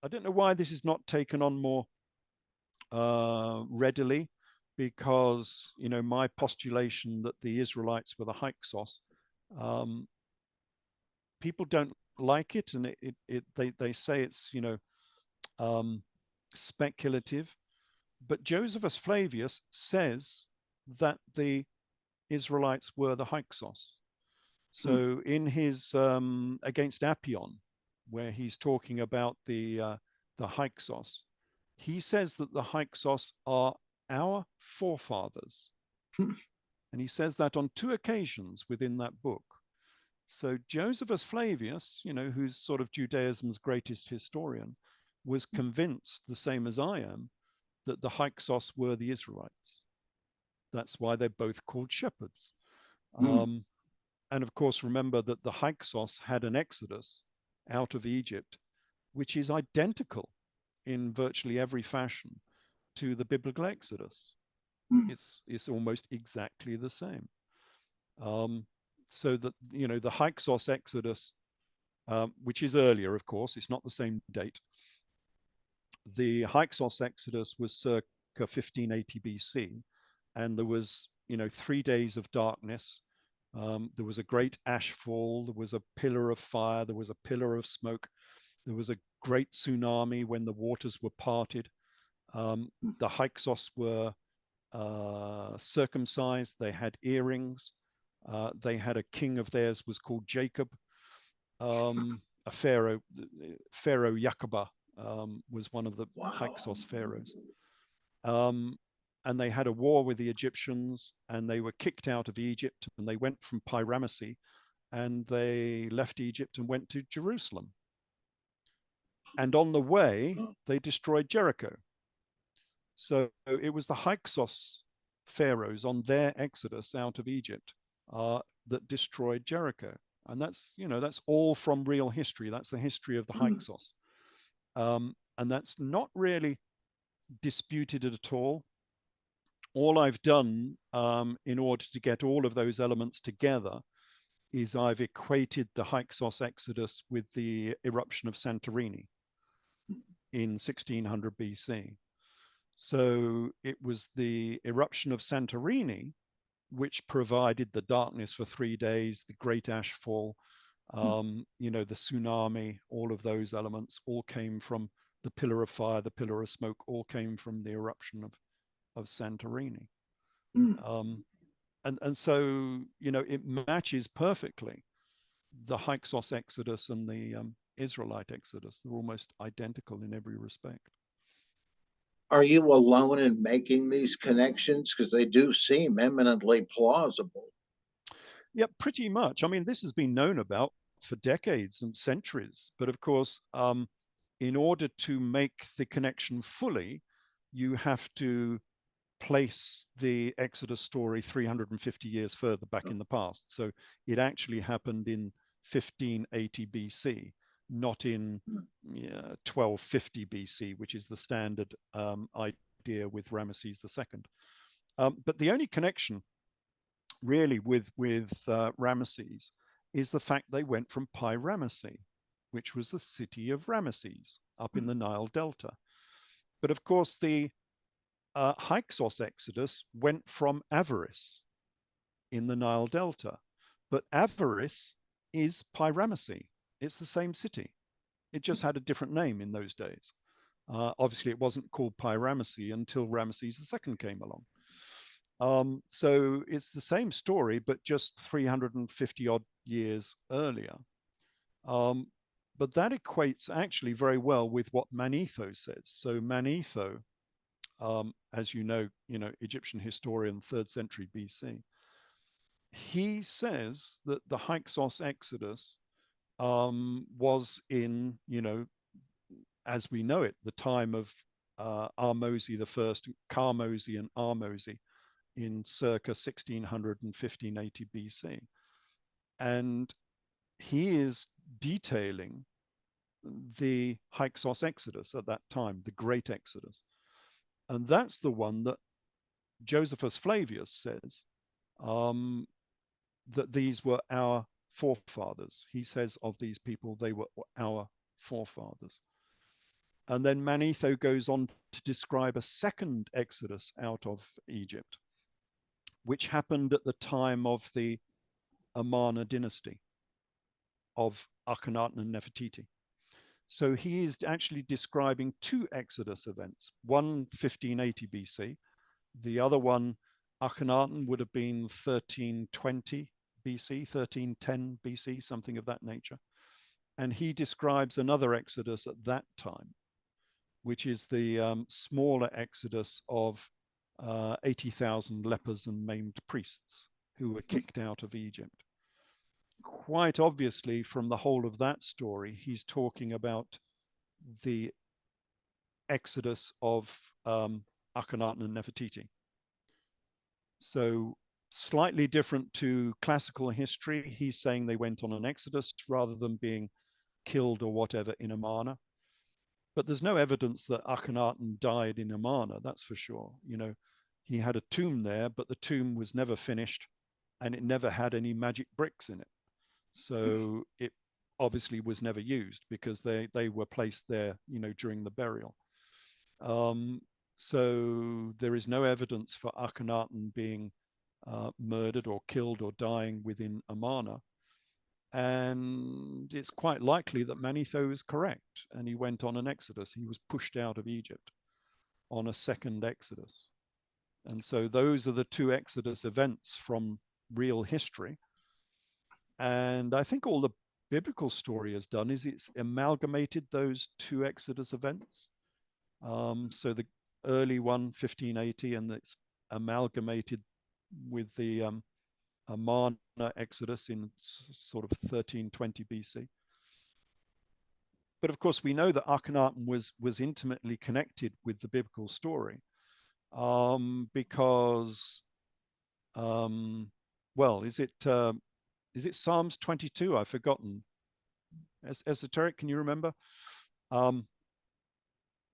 I don't know why this is not taken on more readily, because my postulation that the Israelites were the Hyksos, um, people don't like it, and they say it's um, speculative. But Josephus Flavius says that the Israelites were the Hyksos. Hmm. So in his Against Apion, where he's talking about the Hyksos, he says that the Hyksos are our forefathers, Hmm. and he says that on two occasions within that book. So Josephus Flavius, who's sort of Judaism's greatest historian, was convinced, the same as I am, that the Hyksos were the Israelites. That's why they're both called shepherds. Hmm. Um, and of course, remember that the Hyksos had an exodus out of Egypt, which is identical in virtually every fashion to the biblical exodus. Hmm. It's almost exactly the same. Um, so that the Hyksos exodus, which is earlier, of course, it's not the same date. The Hyksos exodus was circa 1580 BC, and there was 3 days of darkness. There was a great ash fall. There was a pillar of fire. There was a pillar of smoke. There was a great tsunami when the waters were parted. The Hyksos were circumcised. They had earrings. They had a king of theirs was called Jacob. A Pharaoh Yakuba was one of the Wow. Hyksos pharaohs. Um, and they had a war with the Egyptians, and they were kicked out of Egypt, and they went from Pyramisi, and they left Egypt and went to Jerusalem. And on the way, they destroyed Jericho. So it was the Hyksos pharaohs on their exodus out of Egypt that destroyed Jericho. And that's all from real history. That's the history of the Hmm. Hyksos. And that's not really disputed at all. All I've done in order to get all of those elements together is I've equated the Hyksos exodus with the eruption of Santorini in 1600 BC. So it was the eruption of Santorini which provided the darkness for 3 days, the great ash fall, the tsunami, all of those elements all came from the pillar of fire, the pillar of smoke, all came from the eruption of Santorini. Hmm. Um, and so, it matches perfectly the Hyksos Exodus and the Israelite Exodus. They're almost identical in every respect. Are you alone in making these connections? Because they do seem eminently plausible. Yeah, pretty much. I mean, this has been known about for decades and centuries. But of course, in order to make the connection fully, you have to place the Exodus story 350 years further back in the past. So it actually happened in 1580 BC, not in 1250 BC, which is the standard idea with Ramesses II. But the only connection really with Ramesses is the fact they went from Pi Ramesses, which was the city of Ramesses up in the Nile Delta. But of course, the Hyksos Exodus went from Avaris in the Nile Delta. But Avaris is Pi Ramesses. It's the same city. It just had a different name in those days. Obviously, it wasn't called Pi Ramesses until Ramesses II came along. So it's the same story, but just 350 odd years earlier. Um, but that equates actually very well with what Manetho says. So Manetho, as Egyptian historian, 3rd century BC, he says that the Hyksos Exodus was in, as we know it, the time of Ahmose the First, Karmosi and Ahmose in circa 1600 and 1580 BC. And he is detailing the Hyksos Exodus at that time, the Great Exodus. And that's the one that Josephus Flavius says um, that these were our forefathers. He says of these people, they were our forefathers. And then Manetho goes on to describe a second exodus out of Egypt, which happened at the time of the Amarna dynasty of Akhenaten and Nefertiti. So he is actually describing two exodus events, one 1580 BC, the other one, Akhenaten, would have been 1320 BC, 1310 BC, something of that nature. And he describes another exodus at that time, which is the smaller exodus of 80,000 lepers and maimed priests who were kicked out of Egypt. Quite obviously, from the whole of that story, he's talking about the exodus of Akhenaten and Nefertiti. So slightly different to classical history, he's saying they went on an exodus rather than being killed or whatever in Amarna. But there's no evidence that Akhenaten died in Amarna, that's for sure. You know, he had a tomb there, but the tomb was never finished and it never had any magic bricks in it. So it obviously was never used because they were placed there, you know, during the burial. So there is no evidence for Akhenaten being murdered or killed or dying within Amarna. And it's quite likely that Manetho is correct. And he went on an exodus. He was pushed out of Egypt on a second exodus. And so those are the two exodus events from real history. And I think all the biblical story has done is it's amalgamated those two exodus events. So the early one, 1580, and it's amalgamated with the Amarna exodus in sort of 1320 BC. But of course, we know that Akhenaten was intimately connected with the biblical story because, well, is it Psalms 22? I've forgotten. Esoteric, can you remember?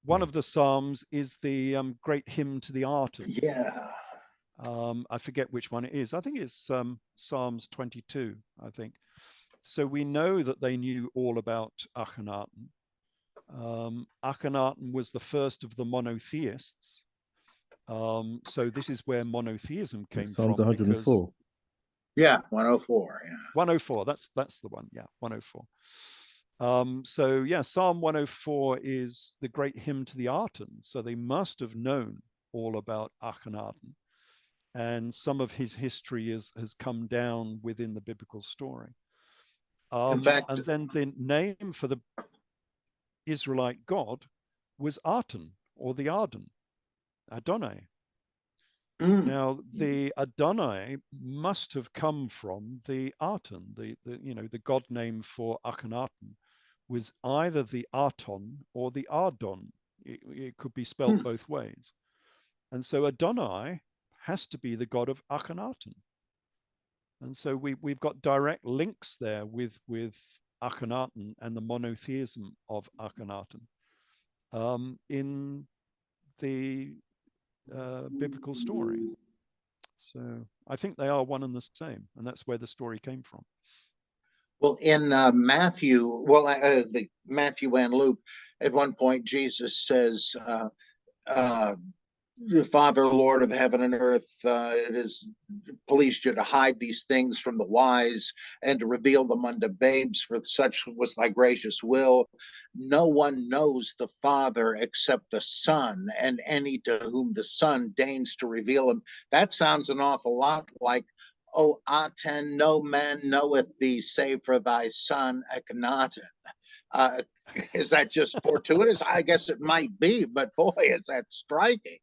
One of the Psalms is the great hymn to the Arton. Yeah. I forget which one it is. I think it's Psalms 22, I think. So we know that they knew all about Akhenaten. Akhenaten was the first of the monotheists. So this is where monotheism came Psalms from. 104. Yeah, 104. Yeah. 104, that's the one. Yeah, 104. So yeah, Psalm 104 is the great hymn to the Arton. So they must have known all about Akhenaten. And some of his history has come down within the biblical story. In fact, and then the name for the Israelite god was Aten, or the Arden, Adonai. Now, the Adonai must have come from the Aten, the god name for Akhenaten was either the Aton or the Ardon. It could be spelled both ways. And so Adonai has to be the god of Akhenaten. And so we've got direct links there with Akhenaten and the monotheism of Akhenaten in the biblical story. So I think they are one and the same, and that's where the story came from. Well, in Matthew, the Matthew and Luke, at one point Jesus says, the Father, Lord of heaven and earth, it has pleased you to hide these things from the wise and to reveal them unto babes, for such was thy gracious will. No one knows the Father except the Son, and any to whom the Son deigns to reveal him. That sounds an awful lot like, O Aten, no man knoweth thee save for thy Son Akhenaten. Is that just fortuitous? I guess it might be, but boy, is that striking.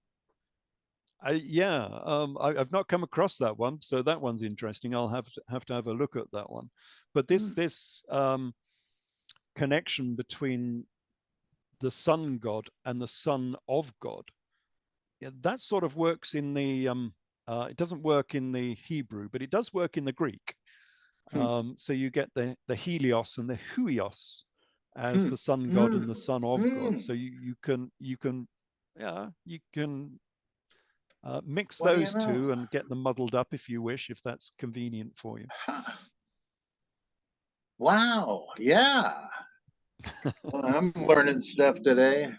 I've not come across that one, so that one's interesting. I'll have to have a look at that one. But this connection between the sun god and the son of God, that sort of works in the it doesn't work in the Hebrew, but it does work in the Greek. So you get the Helios and the Huios as the sun god and the son of God. So you can mix those two and get them muddled up if you wish, if that's convenient for you. Wow. Yeah. I'm learning stuff today.